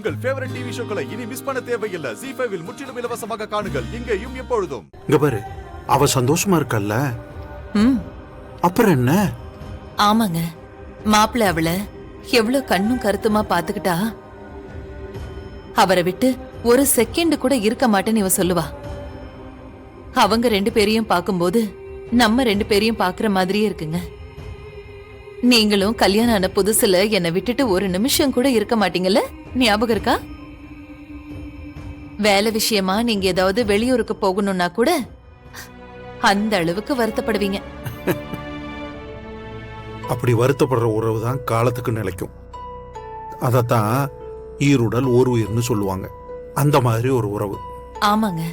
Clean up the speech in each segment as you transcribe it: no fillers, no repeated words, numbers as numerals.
உங்கள் favourite TV ஷோக்களை இனி miss பண்ண தேவையில்லை. ZEE5 இல் முற்றிலும் இலவசமாக காணுங்கள், இங்கேயும் எப்பொழுதும். இங்க பாரு, அவ சந்தோஷமா இருக்கல்ல, அப்புறம் என்ன? ஆமாங்க, மாப்பிள்ள அவளை எவ்வளவு கண்ணும் கருத்துமா பாத்துக்கிட்டா அவரை விட்டு ஒரு செகண்ட் கூட இருக்க மாட்டேன்னு இவ சொல்லுவா. அவங்க 2 பேரையும் பார்க்கும்போது நம்ம 2 பேரையும் பாக்குற மாதிரியே இருக்குங்க. நீங்களும் கல்யாணம் ஆன புதுசுல என்னை விட்டுட்டு ஒரு நிமிஷம் கூட இருக்க மாட்டீங்கல்ல, ஞாபகம் இருக்கா? வேலை விஷயமா நீங்க ஏதாவது வெளியூருக்கு போகணும்னா கூட அந்த அளவுக்கு வருத்தப்படுவீங்க. அப்படி வருத்தப்படுற உறவு தான் காலத்துக்கு நிலைக்கும். அதத்தான் ஈருடல் ஓர் உயிர்னு சொல்லுவாங்க. அந்த மாதிரி ஒரு உறவு. ஆமாங்க.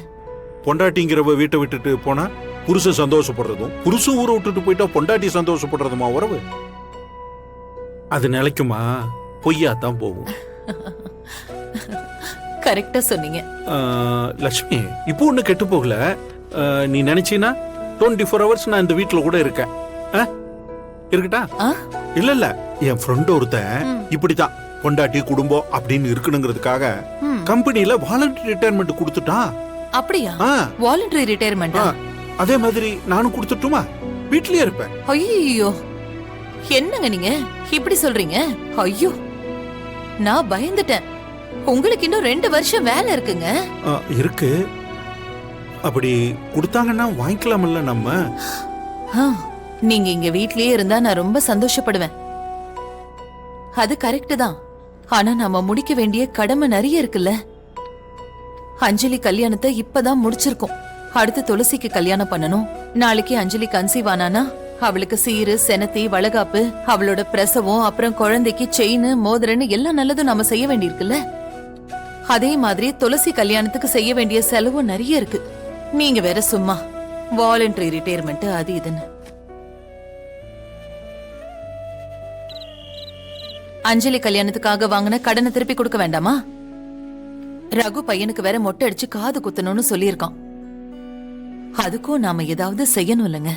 பொண்டாட்டிங்கிறவ வீட்டை விட்டுட்டு போனா புருஷன் சந்தோஷப்படுறதும், புருஷன் ஊரை விட்டுட்டு போயிட்டா பொண்டாட்டி சந்தோஷப்படுறதுமா உறவு? அது நிலைக்குமா? பொய்யாத்தான் போகும். கரெக்டா சொன்னீங்க. லட்சுமி, இப்போ ஒண்ணு கெட்டு போகல. நீ நினைச்சீனா 24 hours நான் இந்த வீட்டுல கூட இருக்கேன். இருக்கட்டா? இல்ல இல்ல, என் ஃப்ரெண்ட் ஒருத்தன் இப்படித்தான் பொண்டாட்டி குடும்பம் அப்படின்னு இருக்கணுங்கிறதுக்காக கம்பெனில வாலண்டரி ரிட்டையர்மெண்ட் கொடுத்துட்டான். அப்படியா? Voluntary retirement? அதே மாதிரி நானும் கொடுத்துட்டுமா? வீட்லயே இருப்பேன். ஐயோ, என்னங்க நீங்க இப்படி சொல்றீங்க? ஐயோ, நான் பயந்துட்டேன். உங்களுக்கு இன்னும் 2 வருஷம் வேலை இருக்குங்க. இருக்கு. அப்படி கொடுத்தாங்கன்னா வாங்கிக்கலாம்ல நம்ம. நீங்க இங்க வீட்லயே இருந்தா நான் ரொம்ப சந்தோஷப்படுவேன். அது கரெக்ட் தான். ஆனா நாம முடிக்க வேண்டிய கடமை நிறைய இருக்குல்ல. அஞ்சலி கல்யாணத்தை இப்பதான் முடிச்சிருக்கோம். அடுத்து துளசிக்கு கல்யாணம் பண்ணணும். நாளைக்கு அஞ்சலி கன்சீவ் ஆனானா அவளுக்கு சீரு, செனத்தி, வளகாப்பு, அவளோட பிரசவம், அப்புறம் குழந்தைக்கு செயின், மோதிரன்னு எல்லாம் நல்லதும் நாம செய்ய வேண்டியிருக்குல்ல. அதே மாதிரி துளசி கல்யாணத்துக்கு செய்ய வேண்டிய செலவும் நிறைய இருக்கு. நீங்க வேற சும்மா வாலண்டரி ரிட்டையர்மெண்ட் அது இதுன்னு. அஞ்சலி கல்யாணத்துக்காக வாங்கின கடனை திருப்பி கொடுக்க வேண்டாமா? ரகு பையனுக்கு வேற மொட்டை அடிச்சு காது குத்தணும்னு சொல்லியிருக்கான். அதுக்கும் நாம ஏதாவது செய்யணும் இல்லங்க.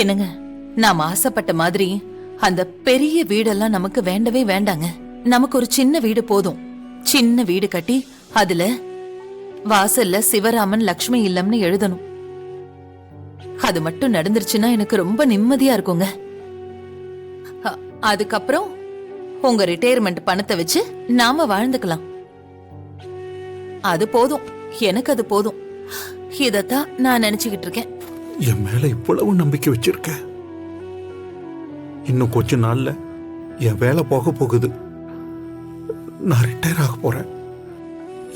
என்னங்க, நாம ஆசைப்பட்ட மாதிரி அந்த பெரிய வீடெல்லாம் நமக்கு வேண்டவே வேண்டாங்க. நமக்கு ஒரு சின்ன வீடு போதும். சின்ன வீடு கட்டி அதுல வாசல்ல சிவராமன் லக்ஷ்மி இல்லம்னு எழுதணும். அது மட்டும் நடந்துருச்சுன்னா எனக்கு ரொம்ப நிம்மதியா இருக்குங்க. அதுக்கப்புறம் உங்க ரிட்டையர்மெண்ட் பணத்தை வச்சு நாம வாழ்ந்துக்கலாம். அது போதும், எனக்கு அது போதும். இதத்தான் நான் நினைச்சுக்கிட்டு இருக்கேன். என் மேல இவ்வளவு நம்பிக்கை வச்சிருக்க. இன்னும் கொஞ்ச நாள்ல என் வேலை போக போகுது. நான் ரிட்டையர் ஆக போறேன்.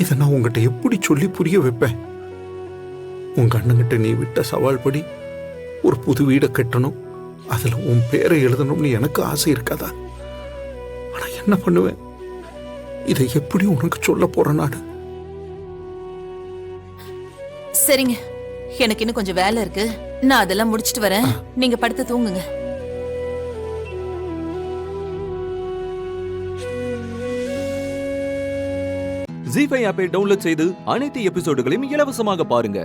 இதை நான் உங்ககிட்ட எப்படி சொல்லி புரிய வைப்பேன்? உங்க அண்ணங்கிட்ட நீ விட்ட சவால் படி ஒரு புது வீடை கட்டணும், அதுல உன் பேரை எழுதணும்னு எனக்கு ஆசை இருக்காதா? ஆனா என்ன பண்ணுவேன்? இதை எப்படி உனக்கு சொல்ல போறேன் நாடு? சரிங்க, எனக்கு இன்னும் கொஞ்சம் வேலை இருக்கு. நான் அதெல்லாம் முடிச்சிட்டு வரேன். நீங்க படுத்து தூங்குங்க. ZEE5 ஆப்பை டவுன்லோட் செய்து அனைத்து எபிசோடுகளையும் இலவசமாக பாருங்க.